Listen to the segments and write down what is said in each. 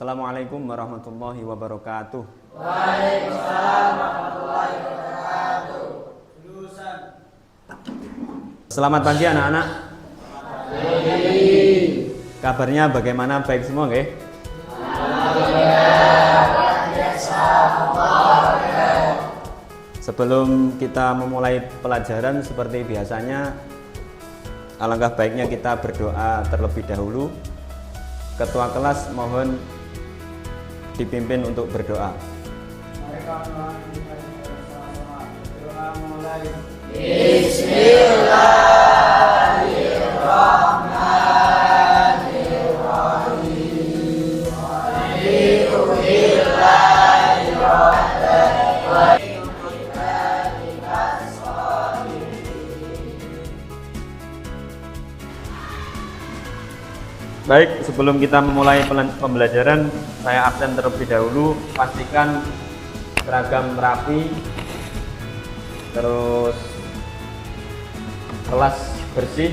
Assalamualaikum warahmatullahi wabarakatuh. Waalaikumsalam warahmatullahi wabarakatuh. Selamat pagi anak-anak. Kabarnya bagaimana? Baik semua nggih? Sebelum kita memulai pelajaran seperti biasanya, alangkah baiknya kita berdoa terlebih dahulu. Ketua kelas mohon dipimpin untuk berdoa. Baik, sebelum kita memulai pembelajaran, saya absen terlebih dahulu. Pastikan seragam rapi, terus kelas bersih.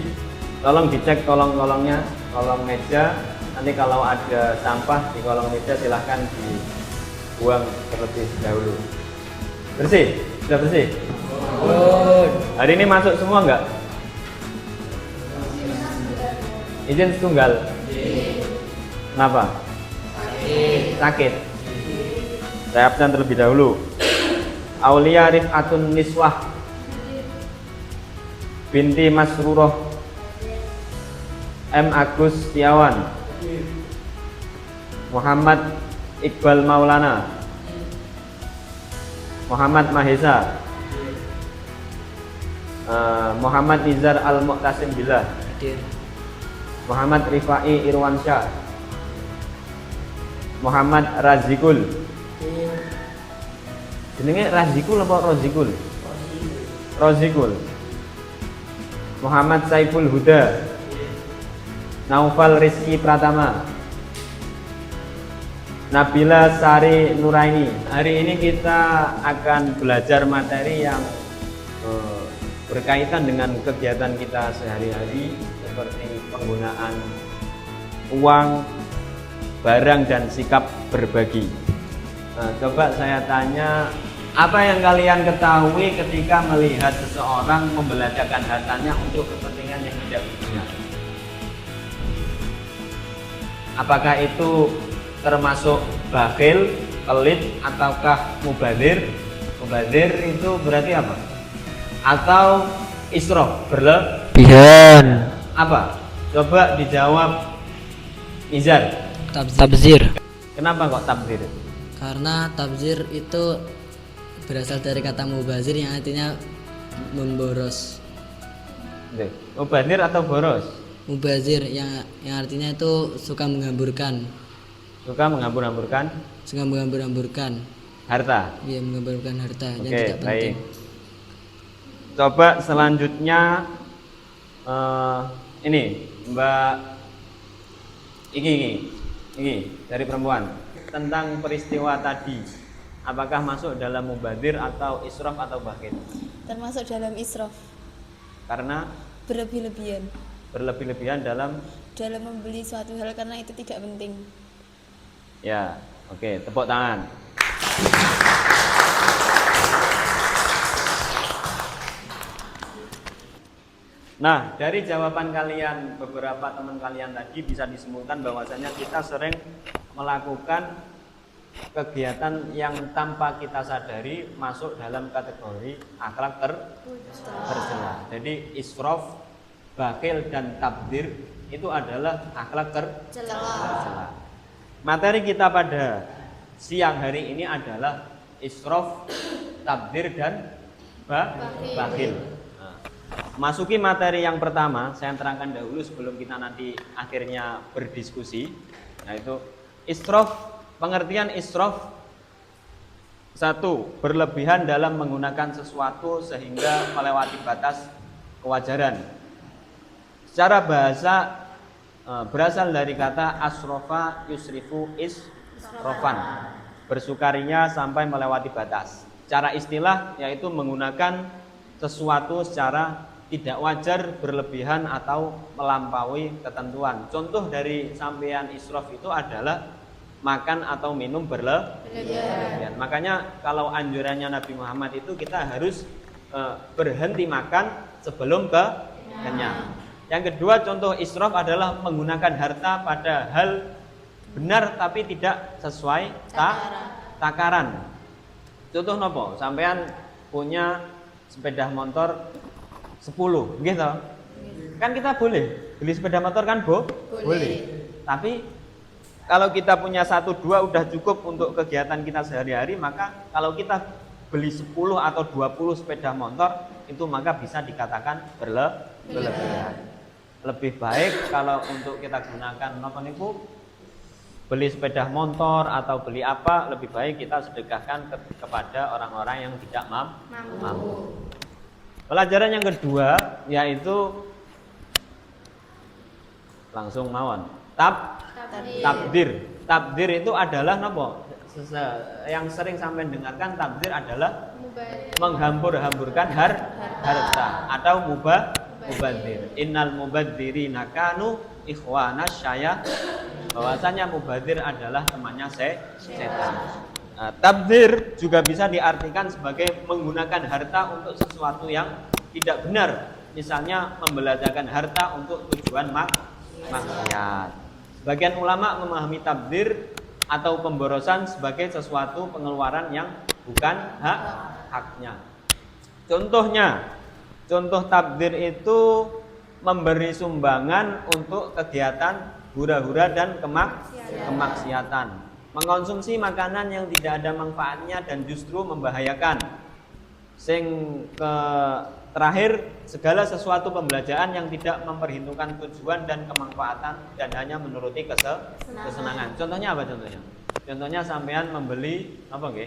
Tolong dicek kolong-kolongnya, kolong meja. Nanti kalau ada sampah di kolong meja silahkan dibuang terlebih dahulu. Bersih? Sudah bersih? Hari ini masuk semua enggak? Izin tunggal? Kenapa? Sakit. Saya absen terlebih dahulu. Aulia Rif'atun Niswah binti Masruroh M. Agus Setiawan, Muhammad Iqbal Maulana, Muhammad Mahesa, Muhammad Nizar Al-Mu'tasim Billah, Muhammad Rifai Irwansyah, Muhammad Razikul. Jenenge Razikul apa Rozikul? Rozikul. Muhammad Saiful Huda, Naufal Rizki Pratama, Nabila Sari Nuraini. Hari ini kita akan belajar materi yang berkaitan dengan kegiatan kita sehari-hari, seperti penggunaan uang, barang, dan sikap berbagi. Nah, coba saya tanya, apa yang kalian ketahui ketika melihat seseorang membelanjakan hartanya untuk kepentingan yang tidak berguna? Apakah itu termasuk bakhil, pelit, ataukah mubadzir? Mubadzir itu berarti apa? Atau israf, berlebihan? Apa? Coba dijawab Nizar. Tabzir. Kenapa kok tabzir? Karena tabzir itu berasal dari kata mubazir yang artinya memboros. Mubazir atau boros? Mubazir yang artinya itu suka menghamburkan. Suka menghambur-hamburkan? Suka menghamburkan Harta? Iya, menghamburkan harta yang Oke, tidak penting. baik. Coba selanjutnya ini Mbak Iki dari perempuan, tentang peristiwa tadi, apakah masuk dalam mubadzir atau israf atau bakhil? Termasuk dalam israf. Karena berlebih-lebihan dalam membeli suatu hal karena itu tidak penting. ya. Oke, tepuk tangan. Nah, dari jawaban kalian, beberapa teman kalian tadi bisa disimpulkan bahwasanya kita sering melakukan kegiatan yang tanpa kita sadari masuk dalam kategori akhlak tercela. Jadi israf, bakhil, dan tabdzir itu adalah akhlak tercela. Materi kita pada siang hari ini adalah israf, tabdzir, dan bakhil. Masuki materi yang pertama, saya terangkan dahulu sebelum kita nanti akhirnya berdiskusi, yaitu israf. Pengertian israf: 1. Berlebihan dalam menggunakan sesuatu sehingga melewati batas kewajaran. Secara bahasa berasal dari kata asrofa yusrifu isrofan, bersukarinya sampai melewati batas. Secara istilah yaitu menggunakan sesuatu secara tidak wajar, berlebihan, atau melampaui ketentuan. Contoh dari sampean israf itu adalah makan atau minum berlebihan. Makanya kalau anjurannya Nabi Muhammad itu kita harus berhenti makan sebelum kenyang. Yang kedua, contoh israf adalah menggunakan harta pada hal benar tapi tidak sesuai takaran. Contoh nopo? Sampean punya sepeda motor 10, gitu. Kan kita boleh beli sepeda motor kan, boleh. Tapi kalau kita punya 1-2 udah cukup untuk kegiatan kita sehari-hari, maka kalau kita beli 10 atau 20 sepeda motor itu maka bisa dikatakan berlebihan. Lebih baik kalau untuk kita gunakan napa niku beli sepeda motor atau beli apa, lebih baik kita sedekahkan kepada orang-orang yang tidak mampu. Pelajaran yang kedua yaitu langsung mawon. Tabdir. Tabdir itu adalah napa? Yang sering sampai dengarkan tabdir adalah menghambur-hamburkan harta atau mubadzir. Innal mubadzirina kanu ikhwanas syaya. Bahwasanya mubadzir adalah temannya setan. Tabdir juga bisa diartikan sebagai menggunakan harta untuk sesuatu yang tidak benar. Misalnya membelanjakan harta untuk tujuan maksiat. Sebagian ulama memahami tabdir atau pemborosan sebagai sesuatu pengeluaran yang bukan haknya. Contoh tabdir itu memberi sumbangan untuk kegiatan hura-hura dan kemaksiatan, mengonsumsi makanan yang tidak ada manfaatnya dan justru membahayakan. Terakhir, segala sesuatu pembelanjaan yang tidak memperhitungkan tujuan dan kemanfaatan dan hanya menuruti kesenangan. Contohnya apa contohnya? Contohnya sampean membeli apa nggih?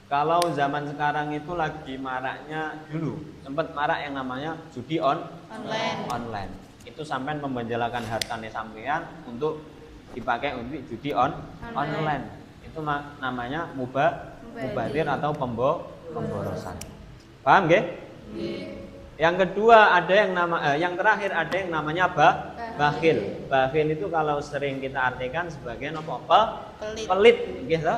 Kalau zaman sekarang itu lagi maraknya, dulu sempat marak yang namanya judi online. Itu sampean membenjalakan hartanya sampean untuk dipakai untuk judi online. Itu namanya mubadzir atau pemborosan. Paham nggih? Yang kedua ada yang terakhir ada yang namanya bakhil. Bakhil itu kalau sering kita artikan sebagai apa? Pelit, gitu.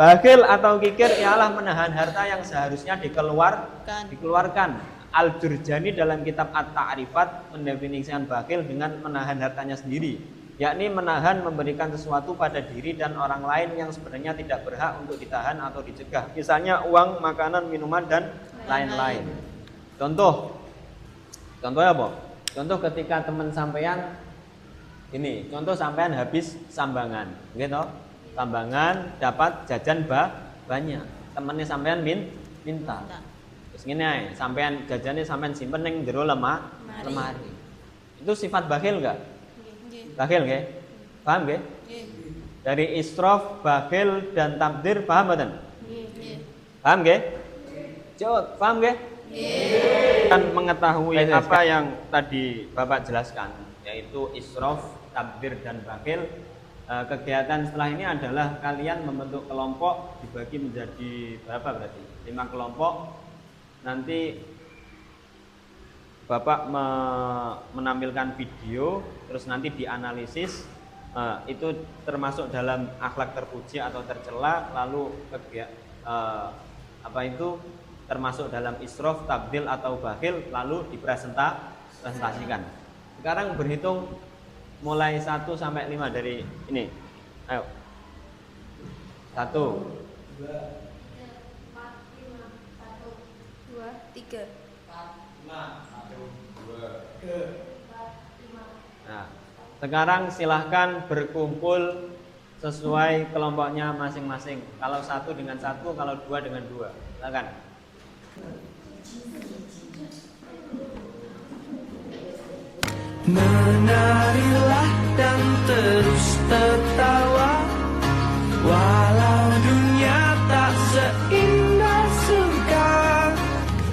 Bakhil atau kikir ialah menahan harta yang seharusnya dikeluarkan. Al-Jurjani dalam kitab At-Ta'rifat mendefinisikan bakhil dengan menahan hartanya sendiri, yakni menahan memberikan sesuatu pada diri dan orang lain yang sebenarnya tidak berhak untuk ditahan atau dicegah. Misalnya uang, makanan, minuman dan lain-lain. Contohnya apa? Contoh ketika teman sampean contoh sampean habis sambangan, gitu. Sambangan dapat jajan banyak. Temennya sampean minta. Terus ngene ae, sampean jajannya sampean simpen ning jero lemari. Itu sifat bakhil enggak? Bakhil nggih? Paham nggih? Dari israf, bakhil dan tabdir paham mboten? Paham nggih? Coba paham nggih? Kan mengetahui apa yang tadi Bapak jelaskan, yaitu israf, tabdir dan bakhil. Kegiatan setelah ini adalah kalian membentuk kelompok, dibagi menjadi berapa berarti? 5 kelompok. Nanti Bapak menampilkan video, terus nanti dianalisis, itu termasuk dalam akhlak terpuji atau tercela, lalu termasuk dalam israf, tabdil atau bakhil, lalu dipresentasikan. Sekarang berhitung mulai 1 sampai 5 dari ini. Ayo. 1 2 3 Nah, sekarang silahkan berkumpul sesuai kelompoknya masing-masing. Kalau 1 dengan 1, kalau 2 dengan 2. Silakan. Menarilah dan terus tertawa, walau dunia tak seindah surga.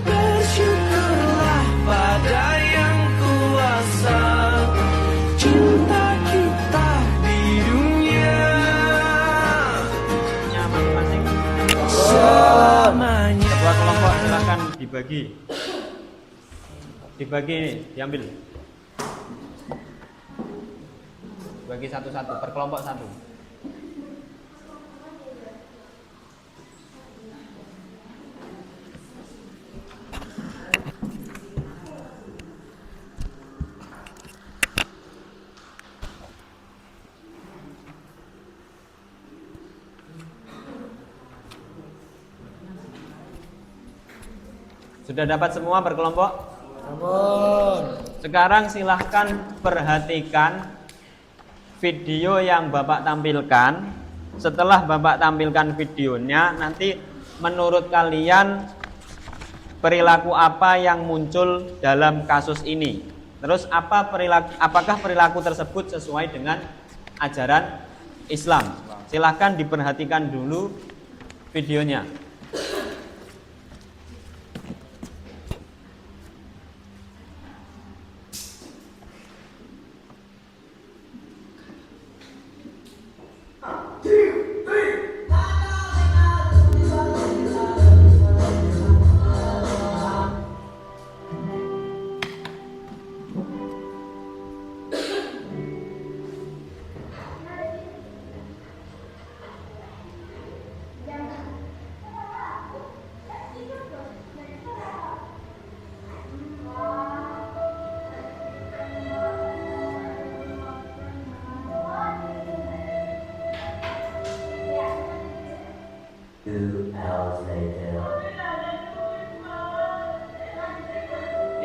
Bersyukurlah pada yang kuasa, cinta kita di dunia Masing-masing. selamanya. Ketua kelompok silahkan dibagi, diambil. Bagi satu-satu, per kelompok 1. Sudah dapat semua berkelompok? Sekarang silahkan perhatikan video yang Bapak tampilkan. Setelah Bapak tampilkan videonya, nanti menurut kalian perilaku apa yang muncul dalam kasus ini? Terus apakah perilaku tersebut sesuai dengan ajaran Islam? Silahkan diperhatikan dulu videonya.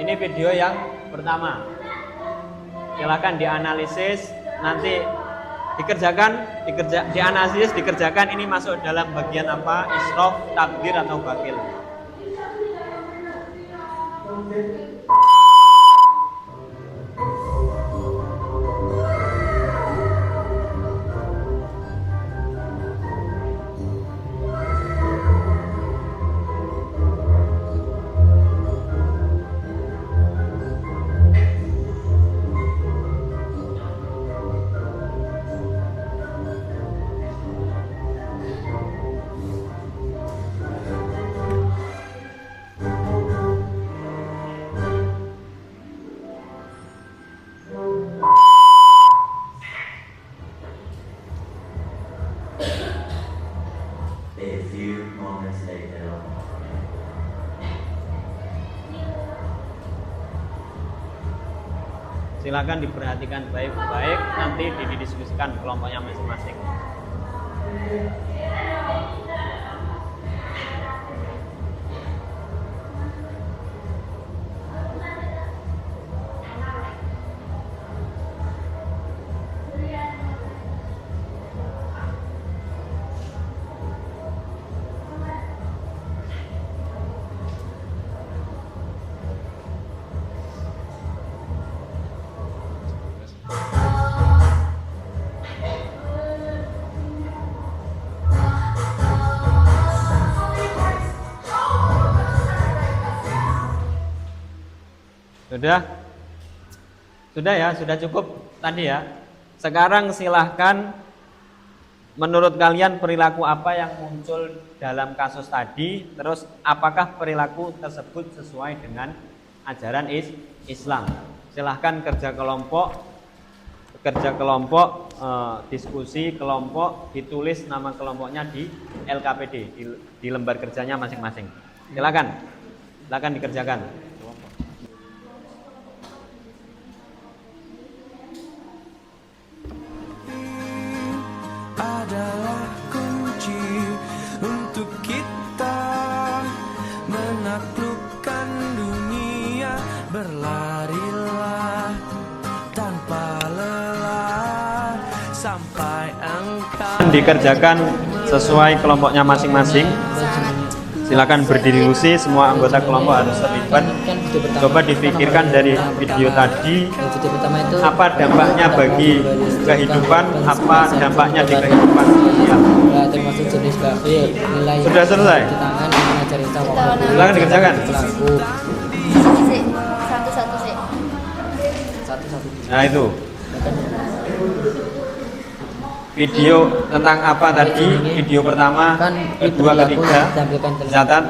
Ini video yang pertama. Silakan dianalisis, nanti dianalisis, dikerjakan ini masuk dalam bagian apa? Israf, takdir atau bakil. Silakan diperhatikan baik-baik, nanti didiskusikan kelompoknya masing-masing. Sudah ya, sudah cukup tadi ya. Sekarang silahkan menurut kalian perilaku apa yang muncul dalam kasus tadi, terus apakah perilaku tersebut sesuai dengan ajaran Islam. Silahkan kerja kelompok, diskusi kelompok, ditulis nama kelompoknya di LKPD, di lembar kerjanya masing-masing. Silakan dikerjakan. Adalah kunci untuk kita menaklukkan dunia. Berlarilah tanpa lelah sampai engkau. Dikerjakan sesuai kelompoknya masing-masing. Silakan berdiskusi, semua anggota kelompok harus terlibat. Coba dipikirkan dari video tadi, apa dampaknya bagi kehidupan, apa dampaknya di kehidupan sosial. Termasuk jenis bakil, nilai Sudah selesai? Silakan dikerjakan. Nah itu video tentang apa tadi? Video pertama, kedua, ketiga. Catat.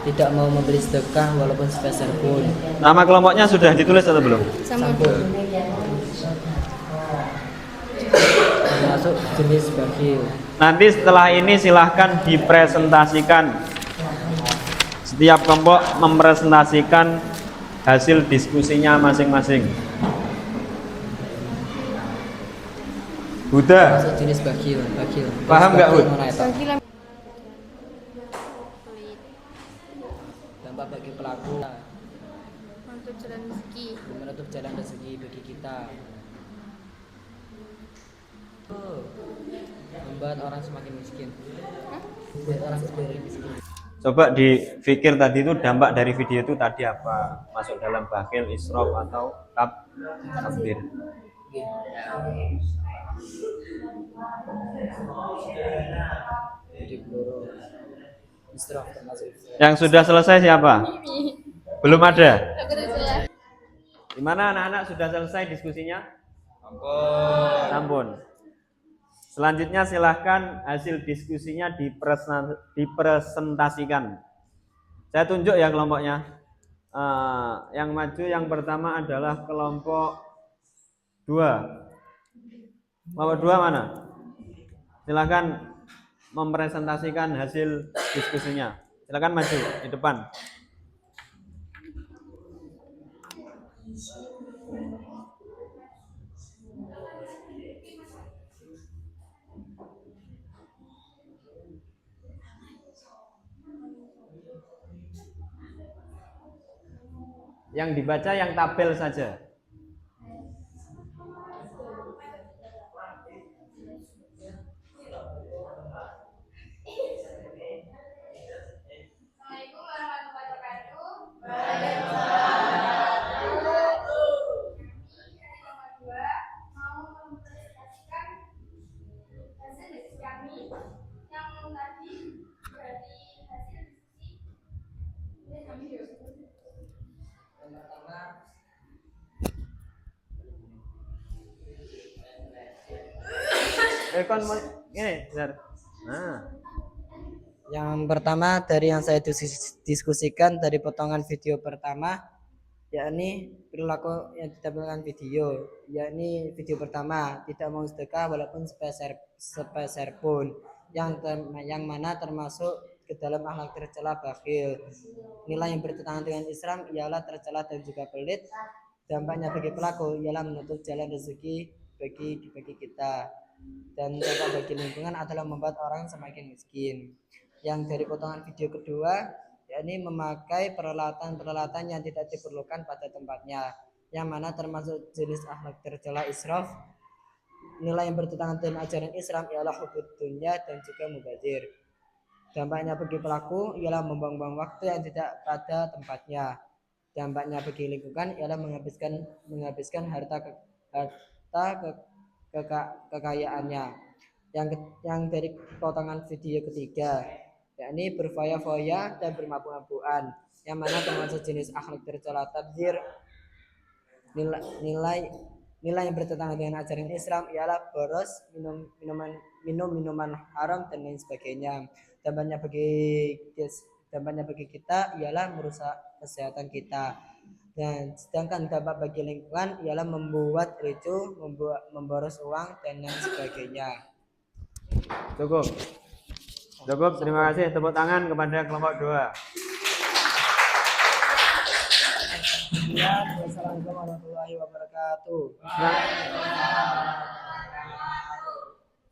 Tidak mau membeli sedekah walaupun sepeser pun. Nama kelompoknya sudah ditulis atau belum? Sampun. Termasuk jenis bakil. Nanti setelah ini silahkan dipresentasikan. Setiap kelompok mempresentasikan hasil diskusinya masing-masing. Huda, Termasuk jenis bakil. paham nggak Hud? Dampak bagi pelaku. kita. Membuat orang semakin miskin. Membuat orang semakin miskin. Coba dipikir tadi itu dampak dari video itu tadi apa? Masuk dalam bakhil, israf atau tabdzir. Jadi peluru israf termasuk. Yang sudah selesai siapa? Belum ada. Aku udah jelas. Gimana anak-anak sudah selesai diskusinya? Sampun. Selanjutnya silahkan hasil diskusinya dipresentasikan. Saya tunjuk ya kelompoknya. Yang maju yang pertama adalah kelompok 2. Kelompok 2 mana? Silahkan mempresentasikan hasil diskusinya. Silahkan maju di depan. Yang dibaca yang tabel saja. Assalamualaikum warahmatullahi wabarakatuh. Kami dua mau mempresentasikan hasil diskusi kami yang tadi dari hasil diskusi ini kami Ini, bentar. Nah, Yang pertama dari yang saya diskusikan dari potongan video pertama, yakni perilaku yang ditampilkan video, yakni video pertama tidak mau sedekah walaupun sepeser pun, yang mana termasuk ke dalam akhlak tercela bakhil. Nilai yang bertentangan dengan Islam ialah tercela dan juga pelit. Dampaknya bagi pelaku ialah menutup jalan rezeki bagi kita, dan dampak bagi lingkungan adalah membuat orang semakin miskin. Yang dari potongan video kedua, yakni memakai peralatan yang tidak diperlukan pada tempatnya, yang mana termasuk jenis akhlak tercela israf. Nilai yang bertentangan dengan ajaran Islam ialah hubbud dunya dan juga mubadzir. Dampaknya bagi pelaku ialah membuang-buang waktu yang tidak pada tempatnya. Dampaknya bagi lingkungan ialah menghabiskan harta kekayaannya. Yang dari potongan video ketiga, yakni berfoya-foya dan bermabuk-mabukan, yang mana termasuk jenis akhlak tercela tabdzir. Nilai yang bertentangan dengan ajaran Islam ialah boros, minum minuman haram dan lain sebagainya. Dampaknya bagi kita ialah merusak kesehatan kita. Dan sedangkan dampak bagi lingkungan ialah membuat ricuh, memboros uang dan lain sebagainya. cukup. Cukup, terima kasih. Tepuk tangan kepada kelompok 2. Wassalamualaikum warahmatullahi wabarakatuh.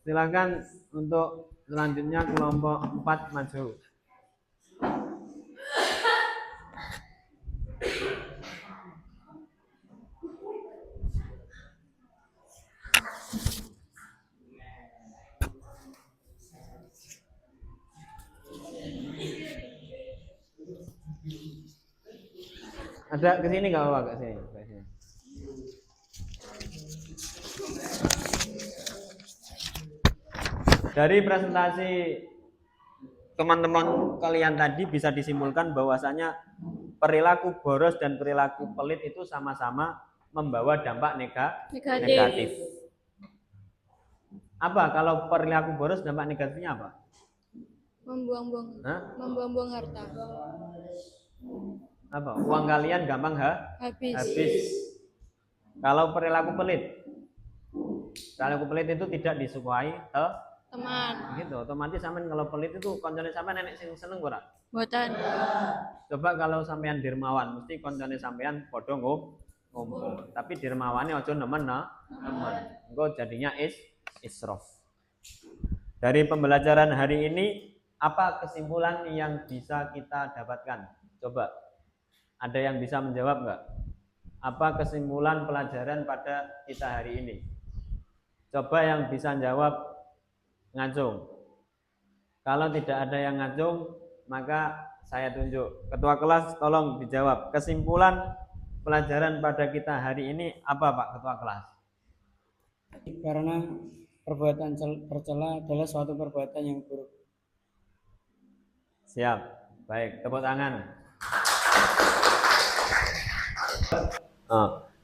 Silakan untuk selanjutnya kelompok 4 maju. Ada kesini nggak apa-apa, ke sini. Dari presentasi teman-teman kalian tadi bisa disimpulkan bahwasanya perilaku boros dan perilaku pelit itu sama-sama membawa dampak negatif. Apa kalau perilaku boros dampak negatifnya apa? Membuang-buang harta. Apa? Uang kalian gampang habis. Kalau perilaku pelit itu tidak disukai Teman. gitu. Otomatis sampean kalau pelit itu koncone sampean nenek sing seneng ora? Buatan. Coba kalau sampean dermawan mesti koncone sampean padha ngumpul. Tapi dermawane aja nemen. Engko jadinya israf. Dari pembelajaran hari ini apa kesimpulan yang bisa kita dapatkan? Coba. Ada yang bisa menjawab enggak? Apa kesimpulan pelajaran pada kita hari ini? Coba yang bisa jawab ngacung. Kalau tidak ada yang ngacung, maka saya tunjuk. Ketua kelas tolong dijawab. Kesimpulan pelajaran pada kita hari ini apa Pak Ketua kelas? Karena perbuatan tercela adalah suatu perbuatan yang buruk. Siap. Baik, tepuk tangan.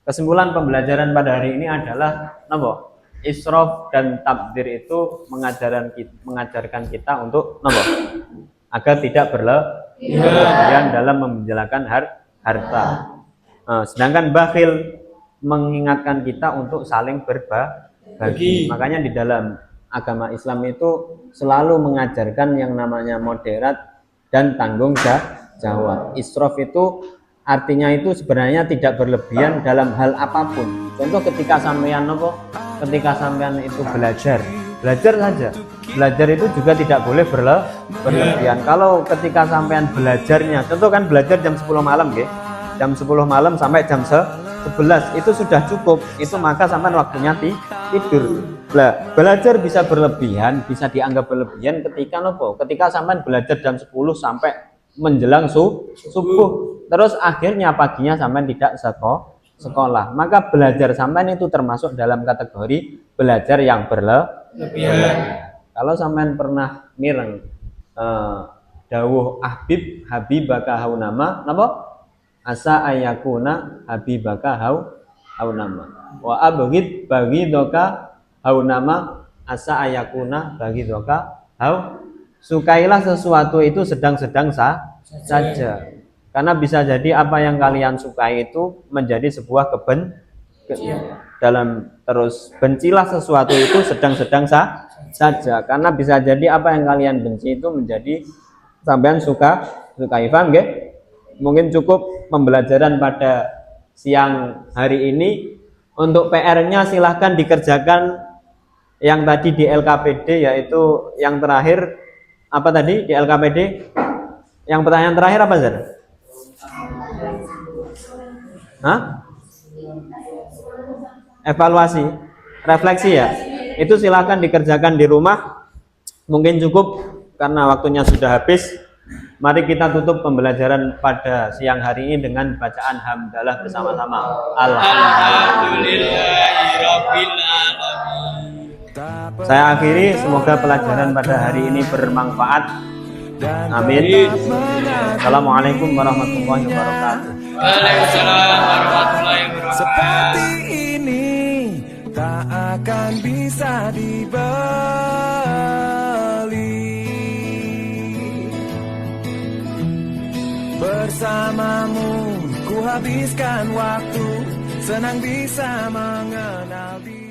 Kesimpulan pembelajaran pada hari ini adalah nopo? Israf dan tabdzir itu mengajarkan kita untuk nopo? Agar tidak berlebihan dalam menjelakan harta. Sedangkan bakhil mengingatkan kita untuk saling berbagi. Makanya di dalam agama Islam itu selalu mengajarkan yang namanya moderat dan tanggung jawab. Israf itu artinya itu sebenarnya tidak berlebihan dalam hal apapun. Contoh ketika sampean itu belajar saja. Belajar itu juga tidak boleh berlebihan. Kalau ketika sampean belajarnya, contoh kan belajar jam 10 malam nggih. Jam 10 malam sampai jam 11 itu sudah cukup. Itu maka sampean waktunya tidur. Belajar bisa berlebihan, bisa dianggap berlebihan ketika nopo? Ketika sampean belajar jam 10 sampai menjelang subuh. Terus akhirnya paginya sampean tidak sekolah. Maka belajar sampean itu termasuk dalam kategori belajar yang berlebihan. Kalau sampean pernah mireng dawuh habibaka haunama napa? Asa ayakuna habibaka haunama. Wa abghid baghidaka haunama asa ayakuna baghidaka sukailah sesuatu itu sedang-sedang saja. Karena bisa jadi apa yang kalian sukai itu menjadi sebuah terus bencilah sesuatu itu sedang-sedang saja. Karena bisa jadi apa yang kalian benci itu menjadi sampean sukai. Paham nggih? Mungkin cukup pembelajaran pada siang hari ini. Untuk PR-nya silahkan dikerjakan yang tadi di LKPD, yaitu yang terakhir apa tadi di LKPD? Yang pertanyaan terakhir apa Zar? Evaluasi, refleksi ya. Itu silahkan dikerjakan di rumah. Mungkin cukup karena waktunya sudah habis. Mari kita tutup pembelajaran pada siang hari ini dengan bacaan hamdalah bersama-sama. Alhamdulillahirabbil alamin. Saya akhiri, semoga pelajaran pada hari ini bermanfaat. Amin. Assalamualaikum warahmatullahi wabarakatuh. Waalaikumsalam warahmatullahi wabarakatuh. Seperti ini tak akan bisa dibeli. Bersamamu ku habiskan waktu, senang bisa mengenal diri.